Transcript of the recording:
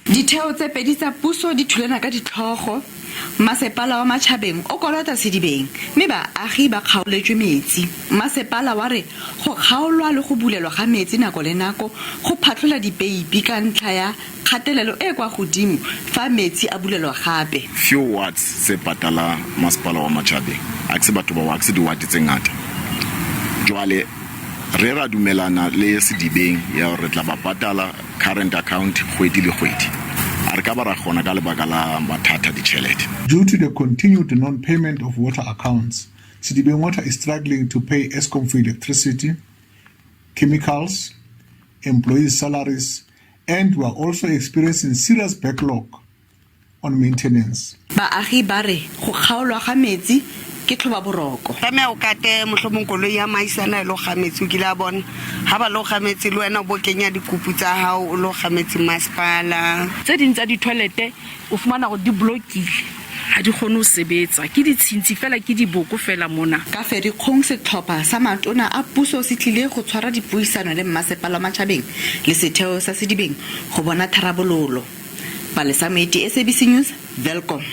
Ditheo tse pedi tsa puso di thulana ka ditlhogo. Masepala wa Matjhabeng o kolota Sedibeng mme baagi ba kgaoletswe metsi. Masepala wa re go kgaolwa le go bulelwa ga metsi nako le nako go phatlola dipeipi ka ntlha ya kgatelelo e kwa godimo fa metsi a bulelwa gape. Few wards se patala masepala wa Matjhabeng a se batho ba wa se diwati tse ngata. Jwale re ra dumelana le Sedibeng ya re tla ba patala current account kgwedi le kgwedi. Due to the continued non-payment of water accounts, Sedibeng Water is struggling to pay Eskom for electricity, chemicals, employees' salaries, and we are also experiencing serious backlog on maintenance. Baagi ba re go kgaolwa ga metsi ke tlhoba boroko. Tame o kate mohlomongkolo ya maisana lo gametsi ke la bona ha ba lo gametsi le wena bo kenya dikupu tsa hao o lo gametsi masepala tse ding tsa di toilete o fumana go di blokile ha di kgone ho sebetsa ke ditshintsi fela ke diboko fela mona ka Ferikgong setlhopha sa matona a puso se tlile go tshwara dipuisano le Masepala wa Matjhabeng le setheo sa Sedibeng go bona tharabololo. Palesa Meti, SABC News, Welcome.